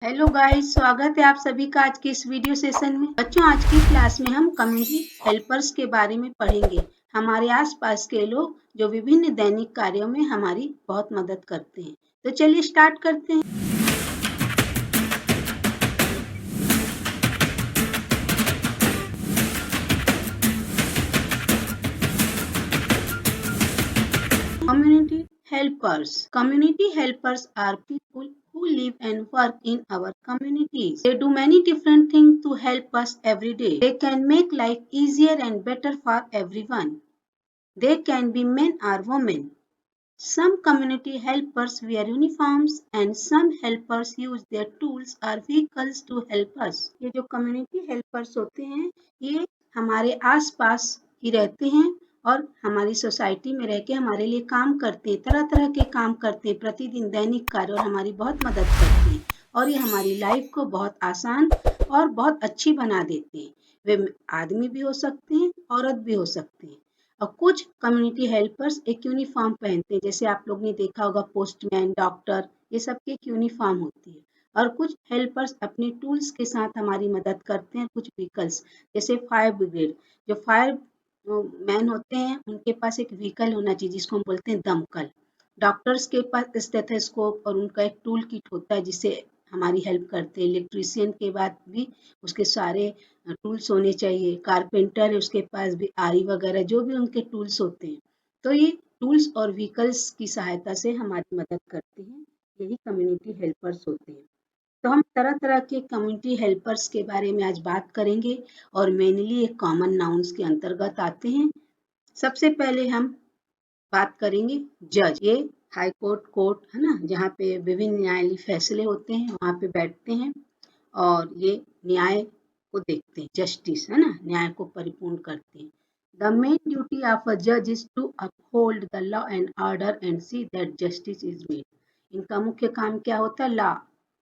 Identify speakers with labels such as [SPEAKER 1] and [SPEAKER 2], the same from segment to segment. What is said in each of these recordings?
[SPEAKER 1] Hello guys, स्वागत है आप सभी का आज के इस वीडियो सेशन में। बच्चों, आज की क्लास में हम कम्युनिटी हेल्पर्स के बारे में पढ़ेंगे। हमारे आसपास के लोग जो विभिन्न दैनिक कार्यों में हमारी बहुत मदद करते हैं। तो चलिए स्टार्ट करते हैं। Community helpers. Community helpers are people who live and work in our communities. They do many different things to help us every day. They can make life easier and better for everyone. They can be men or women. Some community helpers wear uniforms and some helpers use their tools or vehicles to help us. ये जो community helpers होते हैं, ये हमारे आसपास ही रहते हैं और हमारी सोसाइटी में रह के हमारे लिए काम करते हैं, तरह तरह के काम करते हैं, प्रतिदिन दैनिक कार्य और हमारी बहुत मदद करते हैं और ये हमारी लाइफ को बहुत आसान और बहुत अच्छी बना देते हैं। वे आदमी भी हो सकते हैं, औरत भी हो सकते हैं। और कुछ कम्युनिटी हेल्पर्स एक यूनिफॉर्म पहनते हैं, जैसे आप लोग ने देखा होगा पोस्टमैन, डॉक्टर, ये सब की एक यूनिफॉर्म होती है। और कुछ हेल्पर्स अपने टूल्स के साथ हमारी मदद करते हैं। कुछ व्हीकल्स जैसे फायर ब्रिगेड, जो फायर मैन होते हैं उनके पास एक व्हीकल होना चाहिए जिसको हम बोलते हैं दमकल। डॉक्टर्स के पास स्टेथोस्कोप और उनका एक टूल किट होता है जिससे हमारी हेल्प करते हैं। इलेक्ट्रीशियन के बाद भी उसके सारे टूल्स होने चाहिए। कारपेंटर है, उसके पास भी आरी वगैरह जो भी उनके टूल्स होते हैं। तो ये टूल्स और व्हीकल्स की सहायता से हमारी मदद करते हैं। यही कम्युनिटी हेल्पर्स होते हैं। तो हम तरह तरह के कम्युनिटी हेल्पर्स के बारे में आज बात करेंगे और मेनली एक कॉमन नाउन्स के अंतर्गत आते हैं। सबसे पहले हम बात करेंगे जज। ये हाई कोर्ट कोर्ट है ना, जहाँ पे विभिन्न न्यायालयीय फैसले होते हैं, वहाँ पे बैठते हैं और ये न्याय को देखते हैं। जस्टिस है ना, न्याय को परिपूर्ण करते हैं। The main duty of a जज is to uphold the law and order and see that justice is made. इनका मुख्य काम क्या होता है? लॉ,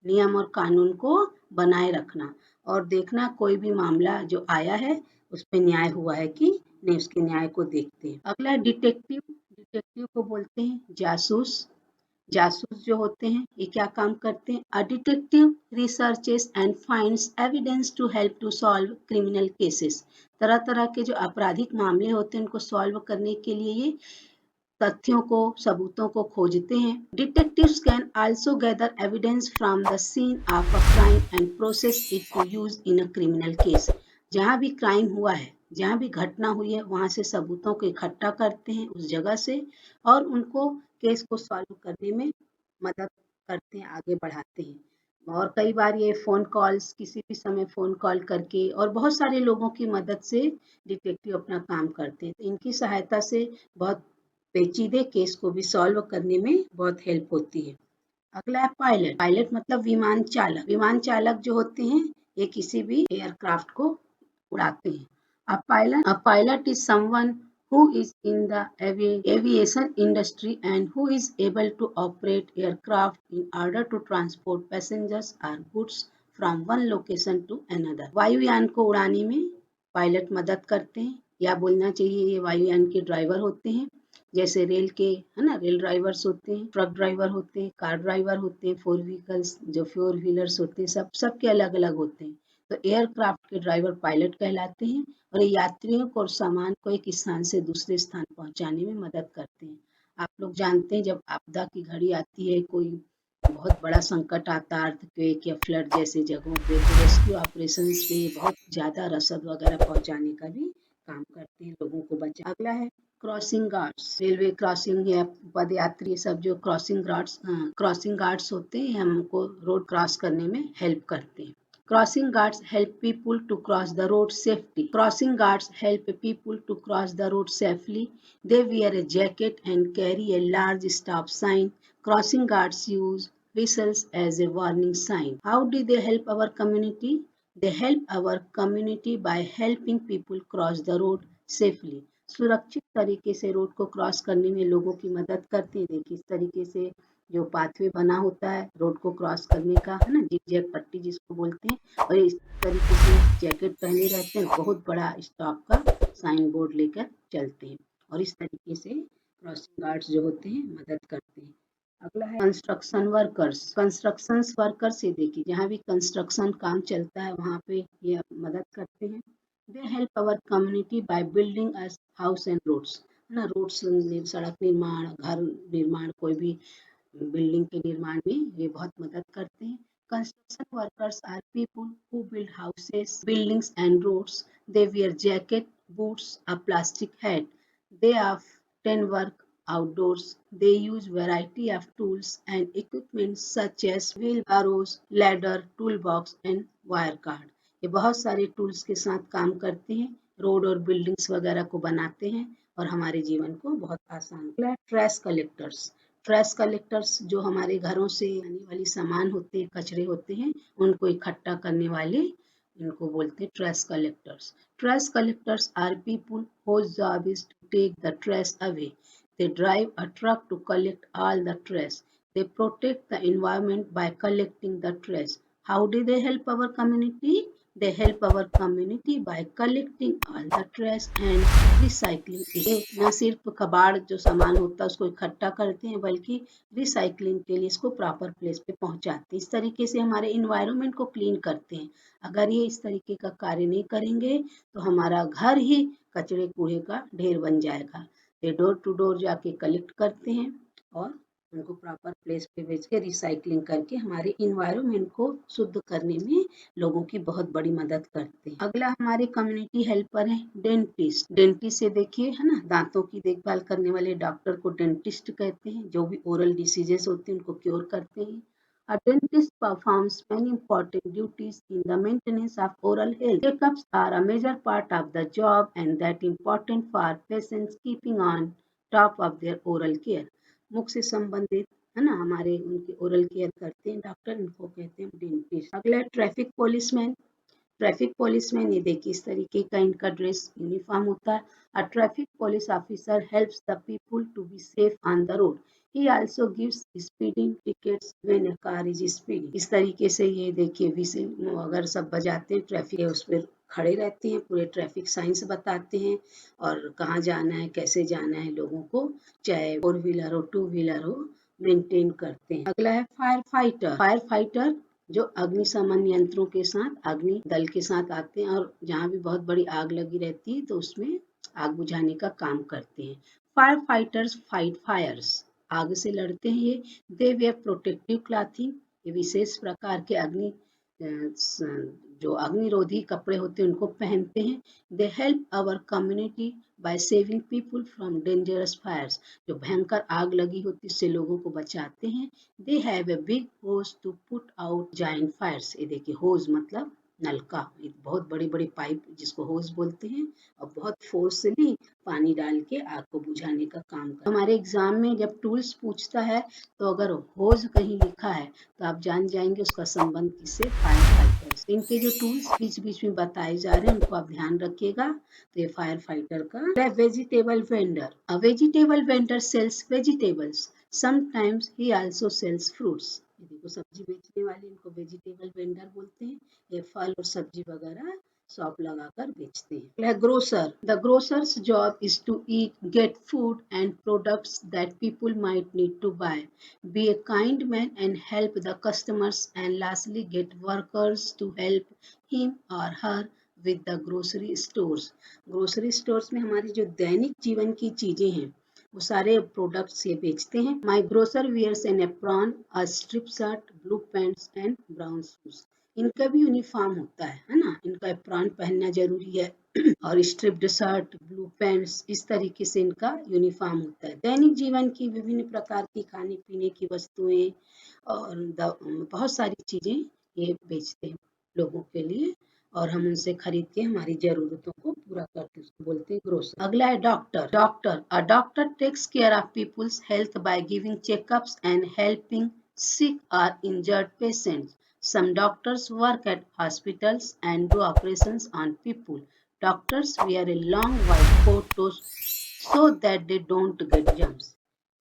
[SPEAKER 1] नियम और कानून को बनाए रखना और देखना कोई भी मामला जो आया है उस पर न्याय हुआ है कि नहीं, उसके न्याय को देखते हैं। अगला डिटेक्टिव। डिटेक्टिव को बोलते हैं जासूस। जासूस जो होते हैं ये क्या काम करते हैं? A detective researches and finds evidence to help to solve criminal cases. तरह तरह के जो आपराधिक मामले होते हैं उनको सॉल्व करने के लिए ये तथ्यों को, सबूतों को खोजते हैं। Detectives can also gather evidence from the scene of a crime and process it to use in a criminal case. जहाँ भी क्राइम हुआ है, जहाँ भी घटना हुई है, वहाँ से सबूतों को इकट्ठा करते हैं उस जगह से और उनको केस को सॉल्व करने में मदद करते हैं, आगे बढ़ाते हैं। और कई बार ये फ़ोन कॉल्स, किसी भी समय फ़ोन कॉल करके और बहुत सारे लोगों की मदद से डिटेक्टिव अपना काम करते हैं। तो इनकी सहायता से बहुत पेचीदे केस को भी सॉल्व करने में बहुत हेल्प होती है। अगला है पायलट। पायलट मतलब विमान चालक। विमान चालक जो होते हैं ये किसी भी एयरक्राफ्ट को उड़ाते हैं। A pilot is someone who is in the aviation industry and who is able to operate aircraft in order to transport passengers or goods from one location to another. वायुयान को उड़ाने में पायलट मदद करते हैं, या बोलना चाहिए ये वायुयान के ड्राइवर होते हैं। जैसे रेल के है ना, रेल ड्राइवर्स होते हैं, ट्रक ड्राइवर होते हैं, कार ड्राइवर होते हैं, फोर व्हीकल्स जो फोर व्हीलर्स होते हैं, सबके अलग अलग होते हैं। तो एयरक्राफ्ट के ड्राइवर पायलट कहलाते हैं और ये यात्रियों को और सामान को एक स्थान से दूसरे स्थान पहुंचाने में मदद करते हैं। आप लोग जानते हैं जब आपदा की घड़ी आती है, कोई बहुत बड़ा संकट आता है, अर्थक्वेक या फ्लड जैसे जगहों पे, तो रेस्क्यू ऑपरेशंस पे बहुत ज़्यादा रसद वगैरह पहुंचाने का भी काम करते हैं, लोगों को बचा। अगला है क्रॉसिंग गार्ड्स। रेलवे क्रॉसिंग या पदयात्री सब जो क्रॉसिंग गार्ड्स होते हैं, हमको रोड क्रॉस करने में हेल्प करते हैं। Crossing guards help people to cross the road safely. Crossing guards help people to cross the road safely. They wear a jacket and carry a large stop sign. Crossing guards use whistles as a warning sign. How do they help our community? They help our community by helping people cross the road safely. सुरक्षित तरीके से road को cross करने में लोगों की मदद करते हैं। देखिए इस तरीके से जो पाथवे बना होता है रोड को क्रॉस करने का, है ना, जिगजैग पट्टी जिसको बोलते हैं, और इस तरीके से जैकेट पहने रहते हैं, बहुत बड़ा स्टॉप का साइन बोर्ड लेकर चलते हैं और इस तरीके से क्रॉसिंग गार्ड्स जो होते हैं मदद करते हैं। अगला है कंस्ट्रक्शन वर्कर्स। कंस्ट्रक्शन वर्कर्स, ये देखिए जहाँ भी कंस्ट्रक्शन काम चलता है वहाँ पे ये मदद करते हैं। They help our community by building us house and roads, है ना, रोड्स, सड़क निर्माण, घर निर्माण, कोई भी बिल्डिंग के निर्माण में ये बहुत मदद करते हैं। Construction workers are people who build houses, buildings and roads. They wear jacket, boots, a plastic hat. They often work outdoors. They use variety of tools and equipment such as wheelbarrows, ladder, toolbox and wire card. ये बहुत सारे tools के साथ काम करते हैं, road और buildings वगैरह को बनाते हैं और हमारे जीवन को बहुत आसान। Trash collectors. ट्रैश कलेक्टर्स जो हमारे घरों से आने वाली सामान होते हैं, कचरे होते हैं, उनको इकट्ठा करने वाले, इनको बोलते हैं trash collectors. Trash collectors are people whose job is to take the trash away. They drive a truck to collect all the trash. They protect the environment by collecting the trash. How do they help our community? They help our community by collecting all the trash and recycling it. न सिर्फ कबाड़ जो सामान होता है उसको इकट्ठा करते हैं, बल्कि रिसाइकलिंग के लिए इसको प्रॉपर प्लेस पे पहुंचाते हैं। इस तरीके से हमारे इन्वायरमेंट को क्लीन करते हैं। अगर ये इस तरीके का कार्य नहीं करेंगे तो हमारा घर ही कचरे कूड़े का ढेर बन जाएगा। ये डोर टू डोर जाके कलेक्ट करते हैं और उनको प्रॉपर प्लेस पे भेज के रिसाइकलिंग करके हमारे इन्वायरमेंट को शुद्ध करने में लोगों की बहुत बड़ी मदद करते हैं। अगला हमारे कम्युनिटी हेल्पर है डेंटिस्ट। डेंटिस्ट से देखिए, है ना, दांतों की देखभाल करने वाले डॉक्टर को डेंटिस्ट कहते हैं। जो भी ओरल डिसीजेस होते हैं उनको क्योर करते हैं। A dentist performs many important duties in the maintenance of oral health. Checkups are a major part of the job and that important for patients keeping on top of their oral care. मुख से संबंधित, है ना, हमारे उनकी oral care करते हैं doctor, इनको कहते हैं डेंटिस्ट। अगला ट्रैफिक पुलिसमैन। ट्रैफिक पुलिसमैन, ये देखिए इस तरीके का इनका ड्रेस यूनिफॉर्म होता है। A traffic police officer helps the people to be safe on the road. He also gives speeding tickets when a car is speeding. इस तरीके से ये देखिए विसिल अगर सब बजाते हैं, ट्रैफिक उस पर खड़े रहते हैं, पूरे ट्रैफिक साइंस बताते हैं और कहाँ जाना है, कैसे जाना है, लोगों को चाहे 4 व्हीलर हो, 2 व्हीलर हो, मेंटेन करते हैं। अगला है फायर फाइटर। फायर फाइटर जो अग्निशमन यंत्रों के साथ, अग्नि दल के साथ आते हैं और जहाँ भी बहुत बड़ी आग लगी रहती है तो उसमें आग बुझाने का काम करते हैं। फायर फाइटर्स फाइट फायर्स, आग से लड़ते हैं ये। दे वेयर प्रोटेक्टिव क्लॉथिंग, ये विशेष प्रकार के जो अग्निरोधी कपड़े होते हैं उनको पहनते हैं। They help our community by saving people from dangerous fires, जो भयंकर आग लगी होती है उससे लोगों को बचाते हैं। They have a big hose to put out giant fires, ये देखिए होज मतलब नलका, एक बहुत बड़ी बड़ी पाइप जिसको होज बोलते हैं और बहुत फोर्सली पानी डाल के आग को बुझाने का काम करता है। हमारे एग्जाम में जब टूल्स पूछता है तो अगर होज कहीं लिखा है तो आप जान जाएंगे उसका संबंध किससे, फायर फाइटर्स। इनके जो टूल्स बीच बीच में बताए जा रहे हैं उनको आप ध्यान रखिएगा। तो ये फायर फाइटर का। Vegetable vendor. A vegetable vendor sells vegetables, sometimes he also sells fruits. ये देखो सब्जी बेचने वाले, इनको वेजिटेबल वेंडर बोलते हैं। ये फल और सब्जी वगैरह शॉप लगाकर बेचते हैं। Grocer. The grocer's job is to eat get food and products that people might need to buy, be a kind man and help the customers, and lastly get workers to help him or her with the grocery stores. Grocery stores में हमारी जो दैनिक जीवन की चीजें हैं वो सारे products ये बेचते हैं। My grocer wears an apron, a strip shirt, blue pants and brown shoes. इनका भी यूनिफॉर्म होता है ना, इनका एप्रॉन पहनना जरूरी है और स्ट्रिप्ड शर्ट, ब्लू पैंट्स, इस तरीके से इनका यूनिफॉर्म होता है। दैनिक जीवन की विभिन्न प्रकार की खाने पीने की वस्तुएं और बहुत सारी चीजें ये बेचते हैं लोगों के लिए और हम उनसे खरीद के हमारी जरूरतों को पूरा करते हैं, उसको बोलते हैं ग्रोसर। अगला है doctor. Doctor, a doctor takes care of people's health by giving checkups and helping sick or injured patients. Some doctors work at hospitals and do operations on people. Doctors wear a long white coat so that they don't get germs.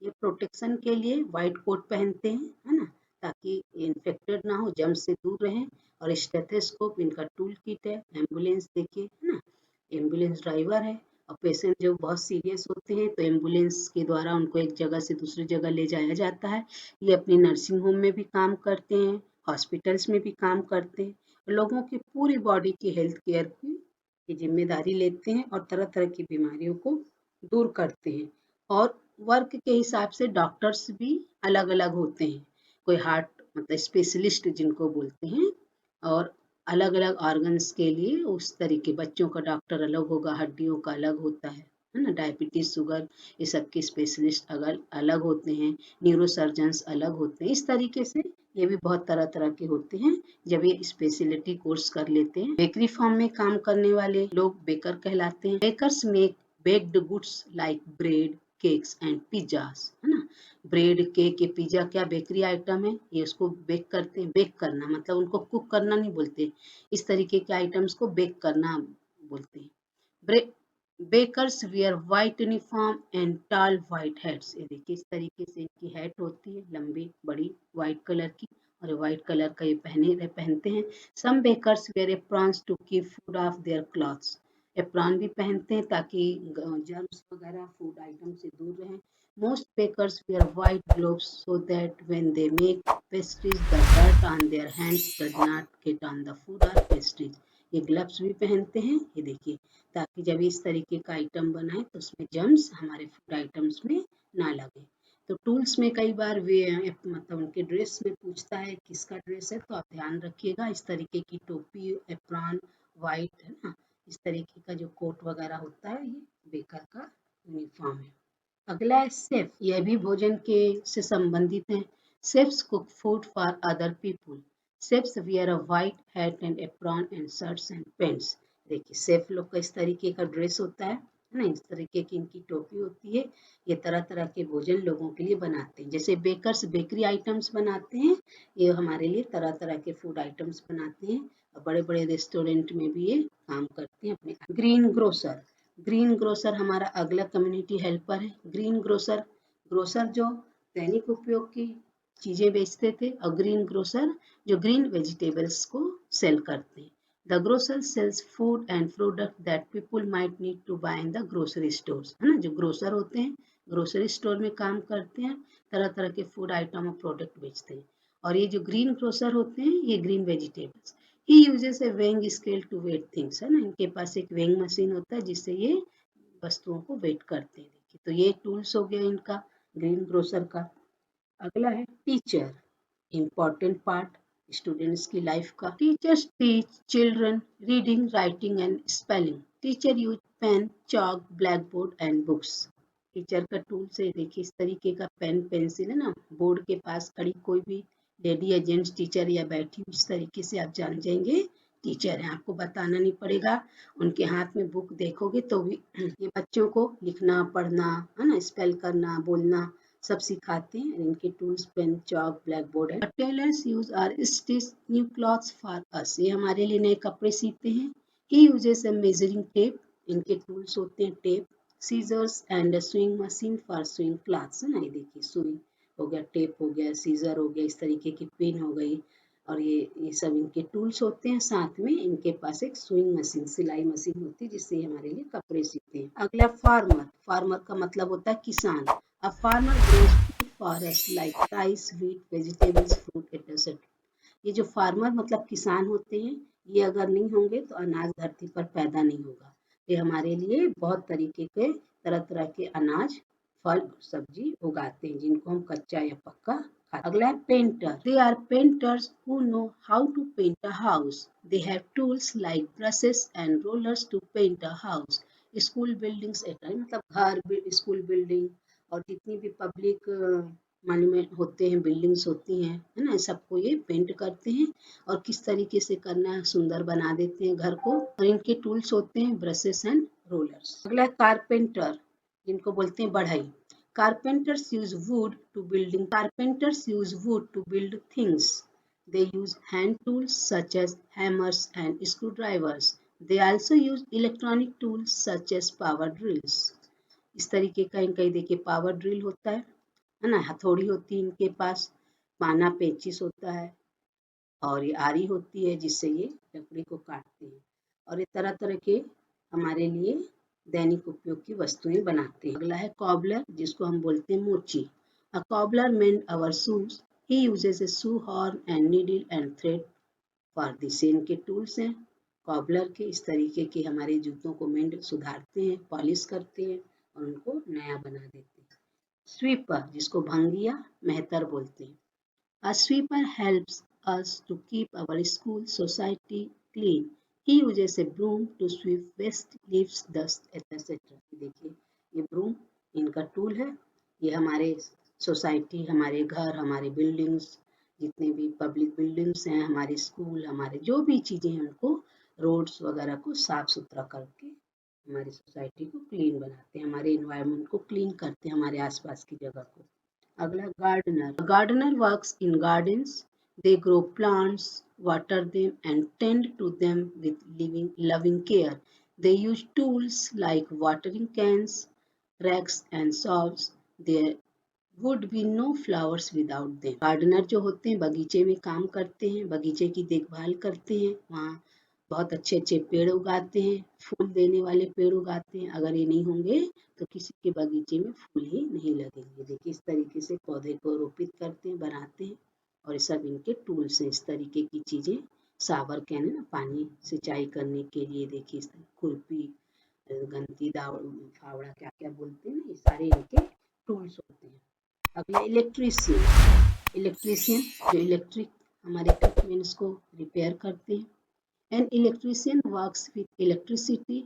[SPEAKER 1] ये protection के लिए white coat पहनते हैं, है ना, ताकि infected ना हो, जर्म से दूर रहें। और स्टेथोस्कोप इनका टूल किट है। एम्बुलेंस देखिए, है ना, एम्बुलेंस ड्राइवर है और पेशेंट जब बहुत सीरियस होते हैं तो एम्बुलेंस के द्वारा उनको एक जगह से दूसरी जगह ले जाया जाता है। ये अपनी नर्सिंग होम में भी काम करते हैं, हॉस्पिटल्स में भी काम करते हैं, लोगों की पूरी बॉडी की हेल्थ केयर की ये जिम्मेदारी लेते हैं और तरह तरह की बीमारियों को दूर करते हैं। और वर्क के हिसाब से डॉक्टर्स भी अलग अलग होते हैं, कोई हार्ट मतलब स्पेशलिस्ट जिनको बोलते हैं, और अलग अलग ऑर्गन्स के लिए उस तरीके बच्चों का डॉक्टर अलग होगा, हड्डियों का अलग होता है ना, डायबिटीज शुगर ये सब के स्पेशलिस्ट अगर अलग होते हैं, न्यूरो सर्जन्स अलग होते हैं। इस तरीके से ये भी बहुत तरह तरह के होते हैं जब ये स्पेशलिटी कोर्स कर लेते हैं। बेकरी फार्म में काम करने वाले लोग बेकर कहलाते हैं। Bakers make baked goods like bread cakes and pizzas, है ना। ब्रेड केक ये पिज्जा क्या बेकरी आइटम है, ये उसको बेक करते हैं। बेक करना मतलब उनको कुक करना नहीं बोलते, इस तरीके के आइटम्स को बेक करना बोलते हैं। Bakers wear white uniform and tall white hats, ये देखिए इस तरीके से इनकी हैट होती है, लंबी बड़ी व्हाइट कलर की, और व्हाइट कलर का ये पहनते हैं। Some bakers wear aprons to keep food off their clothes, apron भी पहनते हैं ताकि जर्म्स वगैरह फूड आइटम से दूर रहें। Most bakers wear white gloves so that when they make pastries, the dirt on their hands does not get on the food or pastries. ये gloves भी पहनते हैं, ये देखिए, ताकि जब इस तरीके का आइटम बनाए तो उसमें जर्म्स हमारे फूड आइटम्स में ना लगे। तो टूल्स में कई बार वे मतलब उनके ड्रेस में पूछता है किसका ड्रेस है, तो आप ध्यान रखिएगा इस तरीके की टोपी, एप्रॉन, वाइट, है ना, इस तरीके का जो कोट वगैरह होता है ये बेकर का यूनिफॉर्म है। अगला है शेफ, यह भी भोजन के से संबंधित है। Chefs cook food for other people. Chefs wear a white hat and apron and shirts and pants. देखिए शेफ लोग का इस तरीके का ड्रेस होता है ना, इस तरीके की इनकी टोपी होती है। ये तरह तरह के भोजन लोगों के लिए बनाते हैं, जैसे बेकर्स बेकरी आइटम्स बनाते हैं, ये हमारे लिए तरह तरह के फूड आइटम्स बनाते हैं, और बड़े बड़े रेस्टोरेंट में भी ये काम करते हैं अपने। ग्रीन ग्रोसर, ग्रीन ग्रोसर हमारा अगला कम्युनिटी हेल्पर है। ग्रीन ग्रोसर, ग्रोसर जो दैनिक उपयोग की चीजें बेचते थे, और ग्रीन ग्रोसर जो ग्रीन वेजिटेबल्स को सेल करते हैं। The grocer sells food and product that people might need to buy in the grocery stores, है ना, जो ग्रोसर होते हैं ग्रोसरी स्टोर में काम करते हैं, तरह तरह के फूड आइटम और प्रोडक्ट बेचते हैं। और ये जो ग्रीन ग्रोसर होते हैं ये green vegetables, he uses a weighing scale to weight things, है ना, इनके पास एक weighing मशीन होता है जिससे ये वस्तुओं को वेट करते हैं। देखिए तो ये टूल्स हो गया इनका ग्रीन ग्रोसर का। अगला है टीचर, इम्पोर्टेंट पार्ट स्टूडेंट्स की लाइफ का। Teachers teach children reading writing and spelling. Teacher use pen chalk black board and books. Teacher का टूल से देखिए इस तरीके का पेन पेंसिल है ना, बोर्ड के पास खड़ी कोई भी लेडी या जेंट्स टीचर या बैठी इस तरीके से आप जान जाएंगे टीचर है, आपको बताना नहीं पड़ेगा। उनके हाथ में बुक देखोगे तो भी ये बच्चों को लिखना पढ़ना, है ना, स्पेल करना बोलना सब सिखाते हैं। इनके tools pen chalk black board है। Tailors use or stitch new clothes for us, ये हमारे लिए नए कपड़े सीते हैं। He uses a measuring tape, इनके टूल्स होते हैं tape, scissors and sewing machine for sewing clothes, है ना, ये देखिए सुई हो गया, टेप हो गया, सीजर हो गया, इस तरीके की पिन हो गई, और ये सब इनके टूल्स होते हैं। साथ में इनके पास एक स्विंग मशीन सिलाई मशीन होती है जिससे हमारे लिए कपड़े सीते हैं। अगला फार्मर, फार्मर का मतलब होता है किसान। A farmer grows food for us like rice wheat vegetables fruit etcetera. ये जो फार्मर मतलब किसान होते हैं, ये अगर नहीं होंगे तो अनाज धरती पर पैदा नहीं होगा। ये हमारे लिए बहुत तरीके के तरह तरह के अनाज फल सब्जी उगाते हैं जिनको हम कच्चा या पक्का खाते हैं। अगला है painter, they are painters who know how to paint a house. They have tools like brushes and rollers to paint a house. School buildings मतलब घर स्कूल बिल्डिंग और जितनी भी पब्लिक मॉन्यूमेंट होते हैं बिल्डिंग्स होती हैं, है ना, सबको ये पेंट करते हैं और किस तरीके से करना है सुंदर बना देते हैं घर को। और इनके टूल्स होते हैं ब्रशेस एंड रोलर्स। अगला कारपेंटर, जिनको बोलते हैं बढ़ई। Carpenters use wood to build things. They use hand tools such as hammers and screwdrivers. They also use electronic tools such as power drills. इस तरीके का इनका ही देखिए पावर ड्रिल होता है ना, हथौड़ी होती है इनके पास, पाना पेचिस होता है, और ये आरी होती है जिससे ये लकड़ी को काटते हैं। और ये तरह तरह के हमारे लिए दैनिक उपयोग की वस्तुएं बनाते हैं। अगला है कॉबलर, जिसको हम बोलते हैं मोची। A cobbler mend our shoes, he uses a shoe horn and needle and thread for the same के टूल्स हैं। कॉबलर के इस तरीके के हमारे जूतों को मेंड सुधारते हैं, पॉलिश करते हैं और उनको नया बना देते हैं। स्वीपर, जिसको भंगिया मेहतर बोलते हैं। A sweeper helps us to keep our school society clean. He uses a broom to sweep waste, leaves, dust, etc. देखिए ये ब्रूम इनका टूल है। ये हमारे सोसाइटी, हमारे घर, हमारे बिल्डिंग्स, जितने भी पब्लिक बिल्डिंग्स हैं, हमारे स्कूल, हमारे जो भी चीज़ें हैं उनको, रोड्स वगैरह को साफ सुथरा करके हमारी सोसाइटी को क्लीन बनाते हैं, हमारे इन्वायरमेंट को क्लीन करते हैं, हमारे आसपास की जगह को। अगला gardener. Gardener works in gardens, they grow plants, water them and tend to them with loving care. They use tools like watering cans, racks and saws. There would be no flowers without them. Gardener जो होते हैं बगीचे में काम करते हैं, बगीचे की देखभाल करते हैं, वहाँ बहुत अच्छे अच्छे पेड़ उगाते हैं, फूल देने वाले पेड़ उगाते हैं। अगर ये नहीं होंगे तो किसी के बगीचे में फूल ही नहीं लगेंगे। देखिए इस तरीके से पौधे को रोपित करते हैं, बनाते हैं और ये सब इनके टूल्स हैं। इस तरीके की चीजें, सावर कैन है ना पानी सिंचाई करने के लिए, देखिए इस खुरपी, गंती, फावड़ा, क्या क्या बोलते हैं ना, ये सारे इनके टूल्स होते हैं। अगला इलेक्ट्रीशियन। इलेक्ट्रीशियन जो इलेक्ट्रिक हमारे इक्विपमेंट्स को रिपेयर करते हैं। An electrician works with electricity.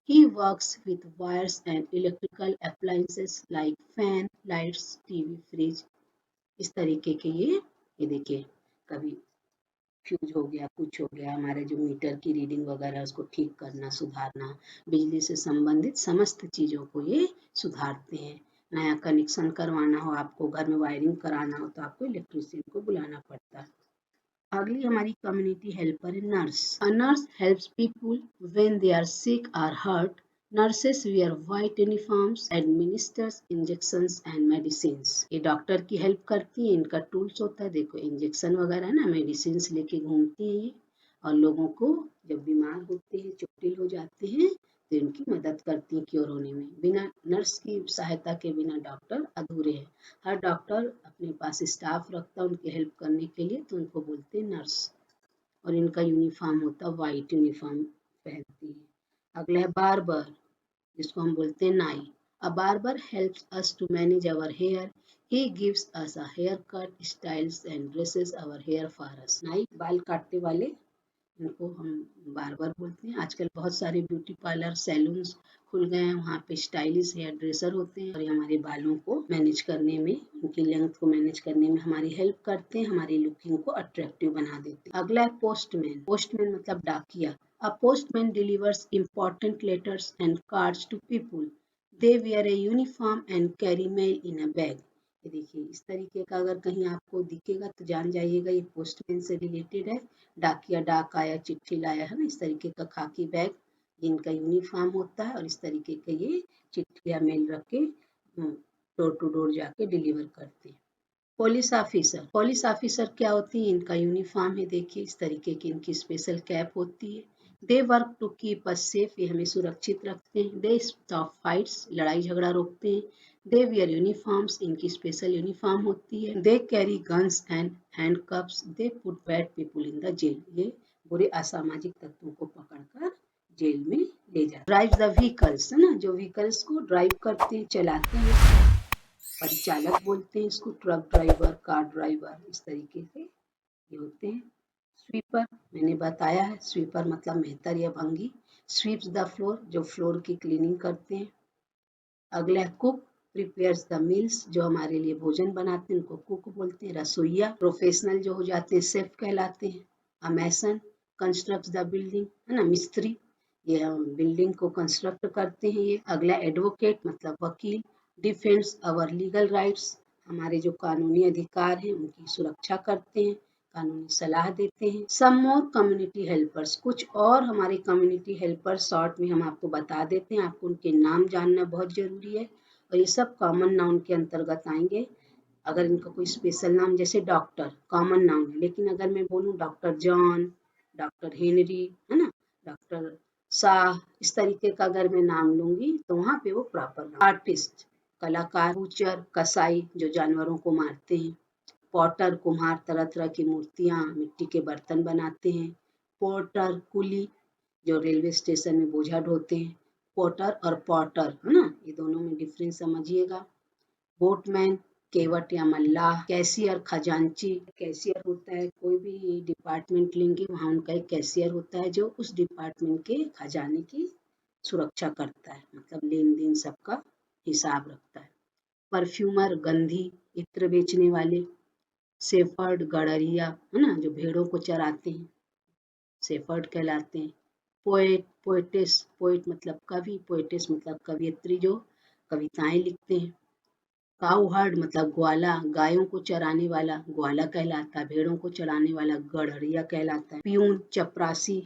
[SPEAKER 1] He works with wires and electrical appliances like fan, lights, TV, fridge. इस तरीके के ये देखिए कभी फ्यूज हो गया, कुछ हो गया, हमारे जो मीटर की रीडिंग वगैरह उसको ठीक करना, सुधारना, बिजली से संबंधित समस्त चीज़ों को ये सुधारते हैं। नया कनेक्शन करवाना हो आपको, घर में वायरिंग कराना हो तो आपको इलेक्ट्रीशियन को बुलाना पड़ता है। अगली हमारी कम्युनिटी हेल्पर है nurse. A nurse helps people when they are sick और hurt. Nurses wear white uniforms, administers injections and medicines. ये डॉक्टर की हेल्प करती हैं, इनका टूल्स होता है, देखो इंजेक्शन वगैरह ना, मेडिसिन लेके घूमती हैं ये, और लोगों को जब बीमार होते हैं, चोटिल हो जाते हैं तो इनकी मदद करती हैं क्योर होने में। बिना नर्स की सहायता के बिना डॉक्टर अधूरे हैं। हर डॉक्टर अपने पास स्टाफ रखता है उनकी हेल्प करने के लिए, तो उनको बोलते हैं नर्स। और इनका यूनिफॉर्म होता है, वाइट यूनिफॉर्म पहनती है। अगला है बार्बर, जिसको हम बोलते हैं नाई। A barber helps us to manage our hair. He gives us a hair cut, styles and dresses our hair for us. नाई बाल काटने वाले, इनको हम बार्बर बोलते हैं। आजकल बहुत सारे ब्यूटी पार्लर, सैलून्स खुल गए हैं, वहाँ पे स्टाइलिश हेयर ड्रेसर होते हैं और ये हमारे बालों को मैनेज करने में, उनकी लेंथ को मैनेज करने में हमारी हेल्प करते हैं, हमारी लुकिंग को अट्रैक्टिव बना देते हैं। अगला है पोस्टमैन। पोस्टमैन मतलब डाकिया। अ postman delivers important letters and cards to people. They wear a uniform and carry mail in a bag. ये देखिए इस तरीके का अगर कहीं आपको दिखेगा तो जान जाइएगा ये पोस्टमैन से रिलेटेड है। डाकिया डाक आया, चिट्ठी लाया, है ना, इस तरीके का खाकी बैग इनका यूनिफॉर्म होता है और इस तरीके के ये चिट्ठी या मेल रख के डोर टू डोर जाके डिलीवर करते हैं। Police officer. पुलिस ऑफिसर क्या होती है, इनका यूनिफॉर्म है, देखिए इस तरीके की इनकी स्पेशल कैप होती है। They work to keep us safe, ये हमें सुरक्षित रखते हैं। दे स्टॉप फाइट्स, लड़ाई झगड़ा रोकते हैं। दे वियर यूनिफॉर्म्स, इनकी स्पेशल यूनिफॉर्म होती है। They carry guns and handcuffs. They put bad people in the jail, ये बुरे असामाजिक तत्वों को पकड़कर जेल में ले जाते हैं। ड्राइव द व्हीकल्स, है ना, जो व्हीकल्स को ड्राइव करते हैं, चलाते हैं, परिचालक बोलते हैं इसको, ट्रक ड्राइवर, कार ड्राइवर, इस तरीके से ये होते हैं। स्वीपर मैंने बताया है, स्वीपर मतलब मेहतर या भंगी। स्वीप्स द फ्लोर, जो फ्लोर की क्लीनिंग करते हैं। अगला कुक, प्रिपेयर्स द मील्स, जो हमारे लिए भोजन बनाते हैं उनको कुक बोलते हैं। रसोईया प्रोफेशनल जो हो जाते हैं शेफ कहलाते हैं। अ मैसन कंस्ट्रक्ट्स द बिल्डिंग, है ना, मिस्त्री, ये हम बिल्डिंग को कंस्ट्रक्ट करते हैं ये। अगला एडवोकेट मतलब वकील, डिफेंड्स अवर लीगल राइट्स, हमारे जो कानूनी अधिकार हैं उनकी सुरक्षा करते हैं, कानूनी सलाह देते हैं। सम मोर कम्युनिटी हेल्पर्स, कुछ और हमारे कम्युनिटी हेल्पर शॉर्ट में हम आपको बता देते हैं, आपको उनके नाम जानना बहुत जरूरी है और ये सब कॉमन नाउन के अंतर्गत आएंगे। अगर इनका कोई स्पेशल नाम, जैसे डॉक्टर कॉमन नाउन है, लेकिन अगर मैं बोलूँ डॉक्टर जॉन, डॉक्टर हेनरी, है ना, डॉक्टर शाह, इस तरीके का अगर मैं नाम लूंगी तो वहाँ पे वो प्रॉपर नाम। आर्टिस्ट, कलाकार, बूचर, कसाई जो जानवरों को मारते हैं। पॉटर, कुम्हार, तरह तरह की मूर्तियाँ, मिट्टी के बर्तन बनाते हैं। पोर्टर, कुली जो रेलवे स्टेशन में बोझा ढोते हैं। पोर्टर और पॉटर, है ना, ये दोनों में डिफरेंस समझिएगा। बोटमैन, केवट या मल्लाह। कैशियर, खजांची, कैशियर होता है कोई भी डिपार्टमेंट लेंगे वहाँ उनका एक कैशियर होता है जो उस डिपार्टमेंट के खजाने की सुरक्षा करता है, मतलब लेन देन सबका हिसाब रखता है। परफ्यूमर, गंधी, इत्र बेचने वाले। शेफर्ड, गड़रिया, है ना, जो भेड़ों को चराते हैं, शेफर्ड कहलाते हैं। पोएट, पोएटिस, पोएट मतलब कवि, पोएटिस मतलब कवियत्री जो कविताएं लिखते हैं। काउहर्ड मतलब ग्वाला, गायों को चराने वाला ग्वाला कहलाता है। भेड़ों को चराने वाला गड़रिया कहलाता है। प्यून, चपरासी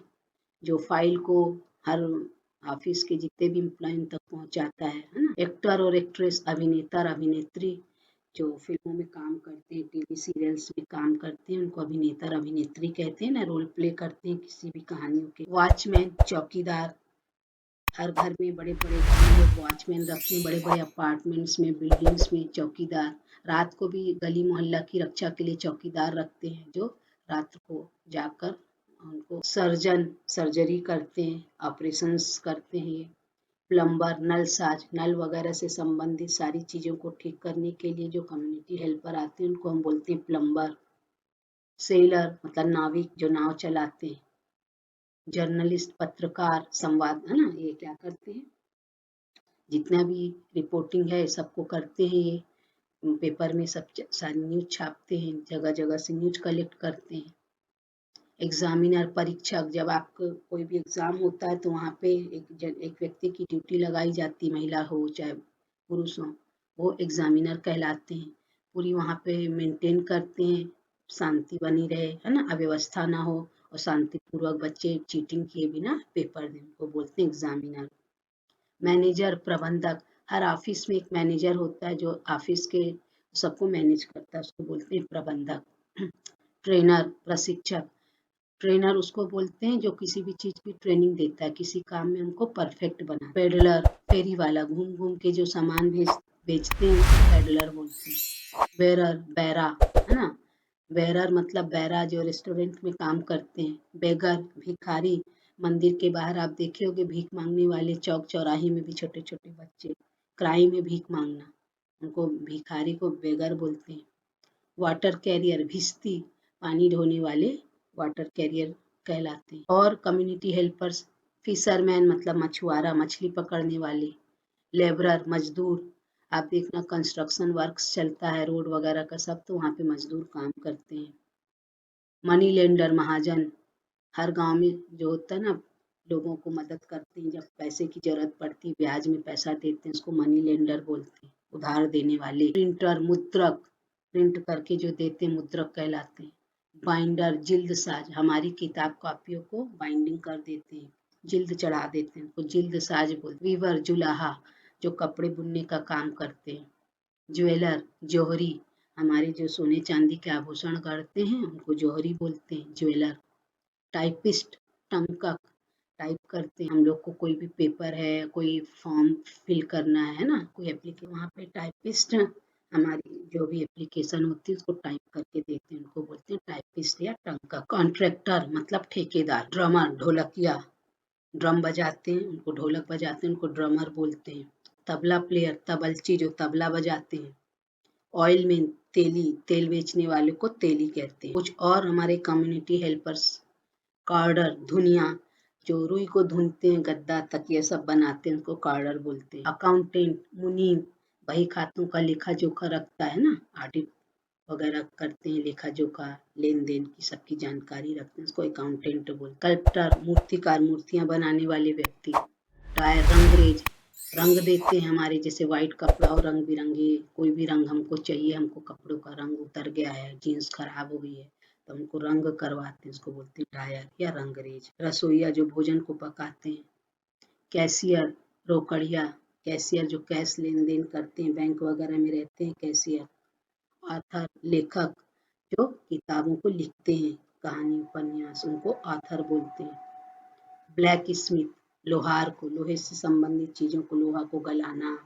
[SPEAKER 1] जो फाइल को हर ऑफिस के जितने भी एम्प्लॉय तक पहुंचाता है ना। एक्टर और एक्ट्रेस, अभिनेता और अभिनेत्री जो फिल्मों में काम करते हैं, टीवी सीरियल्स में काम करते हैं, उनको अभिनेता और अभिनेत्री कहते हैं ना, रोल प्ले करते हैं किसी भी कहानियों के। वॉचमैन, चौकीदार, हर घर में बड़े बड़े लोग वॉचमैन रखते हैं, बड़े बड़े अपार्टमेंट्स में, बिल्डिंग्स में चौकीदार। रात को भी गली मोहल्ला की रक्षा के लिए चौकीदार रखते हैं जो रात को जाकर उनको सर्जन, सर्जरी करते हैं, ऑपरेशंस करते हैं। प्लम्बर, नलसाज, नल वगैरह से संबंधित सारी चीजों को ठीक करने के लिए जो कम्युनिटी हेल्पर आते हैं उनको हम बोलते हैं प्लम्बर। सेलर मतलब नाविक जो नाव चलाते हैं। जर्नलिस्ट, पत्रकार, संवाद, है ना, ये क्या करते हैं, जितना भी रिपोर्टिंग है सबको करते हैं ये। पेपर में सब सारी न्यूज छापते हैं, जगह जगह से न्यूज कलेक्ट करते हैं। एग्जामिनर, परीक्षक, जब आपको कोई भी एग्जाम होता है तो वहाँ पे एक व्यक्ति की ड्यूटी लगाई जाती, महिला हो चाहे पुरुष हो, वो एग्जामिनर कहलाते हैं। पूरी वहाँ पे मेंटेन करते हैं, शांति बनी रहे, है ना, अव्यवस्था ना हो और शांतिपूर्वक बच्चे चीटिंग किए बिना पेपर दें, उनको बोलते हैं एग्जामिनर। मैनेजर, प्रबंधक, हर ऑफिस में एक मैनेजर होता है जो ऑफिस के सबको मैनेज करता है, उसको बोलते हैं प्रबंधक। ट्रेनर, प्रशिक्षक, ट्रेनर उसको बोलते हैं जो किसी भी चीज की ट्रेनिंग देता है, किसी काम में हमको परफेक्ट बना। पेडलर, फेरी वाला, घूम घूम के जो सामान बेचते हैं उसको पेडलर बोलते हैं। बेरर, बैरा, है ना, बेरर मतलब बैरा जो रेस्टोरेंट में काम करते हैं। बेगर, भिखारी, मंदिर के बाहर आप देखे होंगे भीख मांगने वाले, चौक चौराहे में भी छोटे छोटे बच्चे क्राइम में भीख मांगना, उनको भिखारी को बेगर बोलते हैं। वाटर कैरियर, भिश्ती, पानी ढोने वाले वाटर कैरियर कहलाते हैं। और कम्युनिटी हेल्पर्स, फिशरमैन मतलब मछुआरा, मछली पकड़ने वाले। लेबरर, मजदूर, आप देखना कंस्ट्रक्शन वर्क्स चलता है रोड वगैरह का सब, तो वहाँ पे मजदूर काम करते हैं। मनी लेंडर, महाजन, हर गांव में जो होता है ना, लोगों को मदद करते हैं, जब पैसे की जरूरत पड़ती है ब्याज में पैसा देते हैं, उसको मनी लेंडर बोलते हैं, उधार देने वाले। प्रिंटर, मुद्रक, प्रिंट करके जो देते हैं मुद्रक कहलाते हैं। बाइंडर, जिल्द साज, हमारी किताब कॉपियों को बाइंडिंग कर देते हैं, जिल्द चढ़ा देते हैं, उनको जिल्द साज बोलते हैं। वीवर, जुलाहा, जो कपड़े बुनने का काम करते हैं। ज्वेलर, जौहरी, हमारे जो सोने चांदी के आभूषण गढ़ते हैं उनको जौहरी बोलते हैं, ज्वेलर। टाइपिस्ट, टंकक, टाइप करते हैं हम लोग को कोई भी पेपर है, कोई फॉर्म फिल करना है ना, कोई एप्लीकेशन, वहाँ पे टाइपिस्ट हमारी जो भी एप्लीकेशन होती है उसको टाइप करके देते हैं, उनको बोलते हैं टाइपिस्ट या टंकक। कॉन्ट्रैक्टर मतलब ठेकेदार। ड्रमर, ढोलकिया, ड्रम बजाते हैं उनको ढोलक बजाते हैं उनको ड्रमर बोलते हैं। तबला प्लेयर, तबलची जो तबला बजाते हैं। ऑयल मैन, तेली, तेल बेचने वाले को तेली कहते हैं। कुछ और हमारे कम्युनिटी हेल्पर्स, कार्डर, धुनिया, जो रुई को धुनते हैं, गद्दा तकिया सब बनाते हैं, उनको कार्डर बोलते हैं। अकाउंटेंट, मुनीम, बही खातों का लेखा जोखा रखता है ना, ऑडिट वगैरह करते हैं, लेखा जोखा लेन देन की सबकी जानकारी रखते हैं, उसको अकाउंटेंट बोलते हैं। स्कल्प्टर, मूर्तिकार, मूर्तियां बनाने वाले व्यक्ति। डायर, रंगरेज, रंग देते हैं हमारे, जैसे व्हाइट कपड़ा और रंग बिरंगे कोई भी रंग हमको चाहिए, हमको कपड़ों का रंग उतर गया है, जीन्स खराब हो गई है तो हमको रंग करवाते हैं, उसको बोलते हैं डायर या रंगरेज। रसोईया जो भोजन को पकाते हैं। कैशियर, रोकड़िया, कैशियर जो कैश लेन देन करते हैं, बैंक वगैरह में रहते हैं कैशियर। ऑथर, लेखक, जो किताबों को लिखते हैं, कहानी उपन्यास, उनको ऑथर बोलते हैं। ब्लैक स्मिथ, लोहार को, लोहे से संबंधित चीजों को, लोहा को गलाना,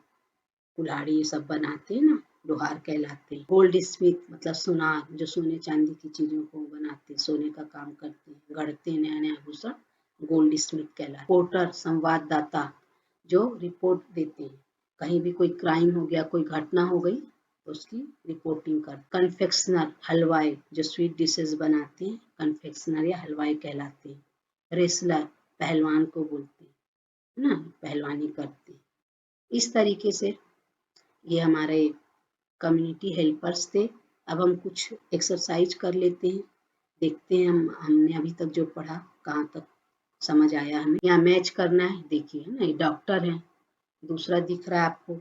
[SPEAKER 1] कुल्हाड़ी ये सब बनाते हैं ना, लोहार कहलाते हैं। गोल्ड स्मिथ मतलब सुनार, जो सोने चांदी की चीजों को बनाते हैं, सोने का काम करते हैं, गढ़ते हैं नया नया आभूषण, गोल्ड स्मिथ कहलाते। पोर्टर संवाददाता, जो रिपोर्ट देते हैं, कहीं भी कोई क्राइम हो गया, कोई घटना हो गई तो उसकी रिपोर्टिंग कर। कन्फेक्शनर हलवाई, जो स्वीट डिशेस बनाते हैं, कन्फेक्शनर या हलवाई कहलाते हैं। रेसलर पहलवान को बोलते हैं ना, पहलवानी करते हैं। इस तरीके से ये हमारे कम्युनिटी हेल्पर्स थे। अब हम कुछ एक्सरसाइज कर लेते हैं, देखते हैं हमने अभी तक जो पढ़ा कहाँ तक समझ आया हमें। यहाँ मैच करना है, देखिए है ना, ये डॉक्टर है, दूसरा दिख रहा है आपको,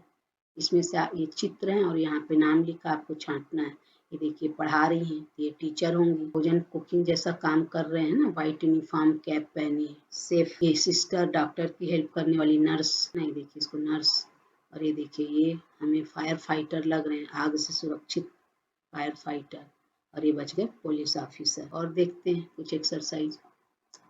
[SPEAKER 1] इसमें से ये चित्र है और यहाँ पे नाम लिखा, आपको छांटना है। ये देखिए पढ़ा रही हैं, ये टीचर होंगी, भोजन कुकिंग जैसा काम कर रहे हैं ना, व्हाइट यूनिफॉर्म कैप पहनी है। सेफ, ये सिस्टर डॉक्टर की हेल्प करने वाली नर्स, नहीं देखिए इसको नर्स। और ये देखिए ये हमें फायर फाइटर लग रहे हैं, आग से सुरक्षित फायर फाइटर। और ये बच गए पुलिस ऑफिसर। और देखते हैं कुछ एक्सरसाइज,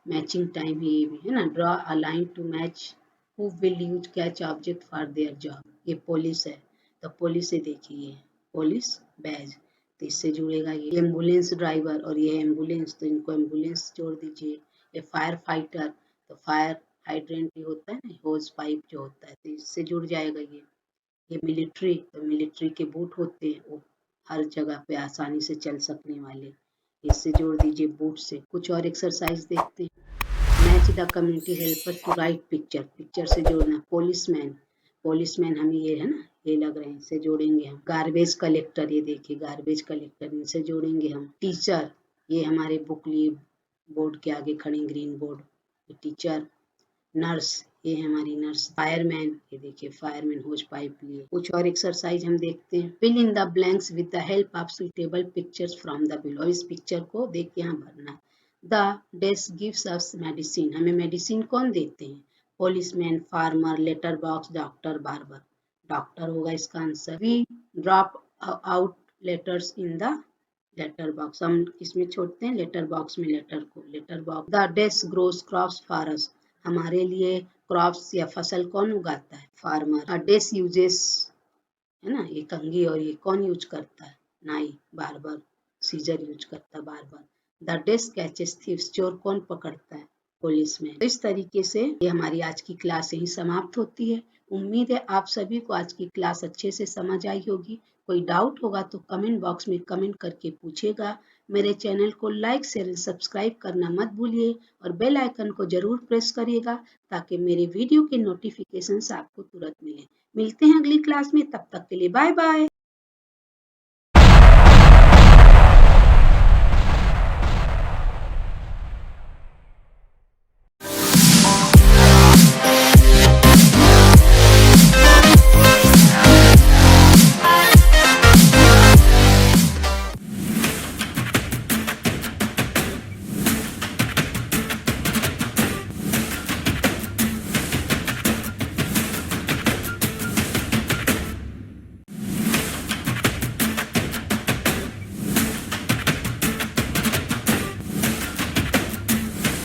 [SPEAKER 1] मैचिंग टाइम है ये भी है ना, draw a line to match who will use catch object for their job. ये पुलिस है तो पुलिस से देखिए पुलिस बैज, तो इससे जुड़ेगा ये। एम्बुलेंस ड्राइवर, और ये एम्बुलेंस, तो इनको एम्बुलेंस जोड़ दीजिए। ये फायर फाइटर, तो फायर हाइड्रेंट भी होता है ना, होज पाइप जो होता है, तो इससे जुड़ जाएगा ये मिलिट्री, तो मिलिट्री के बूट होते हैं, वो हर जगह पे आसानी से चल सकने वाले, इससे जोड़ दीजिए बूट से। कुछ और एक्सरसाइज देखते हैं। Match the community helper to right picture, picture से जोड़ना। पुलिसमैन, पुलिसमैन हमें ये है ना, ये लग रहे हैं, इसे जोड़ेंगे हम। गार्बेज कलेक्टर, ये देखिए गार्बेज कलेक्टर, इसे जोड़ेंगे हम। टीचर, ये हमारे बुक लिए बोर्ड के आगे खड़े ग्रीन बोर्ड, ये टीचर। नर्स, ये है हमारी नर्स। फायरमैन, ये देखिए फायरमैन होज पाइप लिए। कुछ और एक्सरसाइज हम देखते हैं। Fill in the blanks with the help of suitable pictures from the below, इस पिक्चर को देख के यहाँ भरना है। The desk gives us medicine, हमें मेडिसिन कौन देते हैं? Policeman, farmer, letter box, doctor, barber. Doctor होगा इसका answer. We drop out letters in the letter box, हम किसमें छोड़ते हैं? लेटर बॉक्स में लेटर को, letter box. The desk grows crops for अस, हमारे लिए क्रॉप्स या फसल कौन उगाता है? फार्मर। डेस्क यूजेस, है ना, ये कंघी, और ये कौन यूज करता है? नाई, बार्बर। सीजर यूज करता है barber. The desk catches thieves, चोर कौन पकड़ता है? पुलिसमैन। तो इस तरीके से ये हमारी आज की क्लास यही समाप्त होती है। उम्मीद है आप सभी को आज की क्लास अच्छे से समझ आई होगी। कोई डाउट होगा तो कमेंट बॉक्स में कमेंट करके पूछेगा। मेरे चैनल को लाइक शेयर सब्सक्राइब करना मत भूलिए और बेल आइकन को जरूर प्रेस करिएगा ताकि मेरे वीडियो के नोटिफिकेशंस आपको तुरंत मिले। मिलते हैं अगली क्लास में, तब तक के लिए बाय बाय।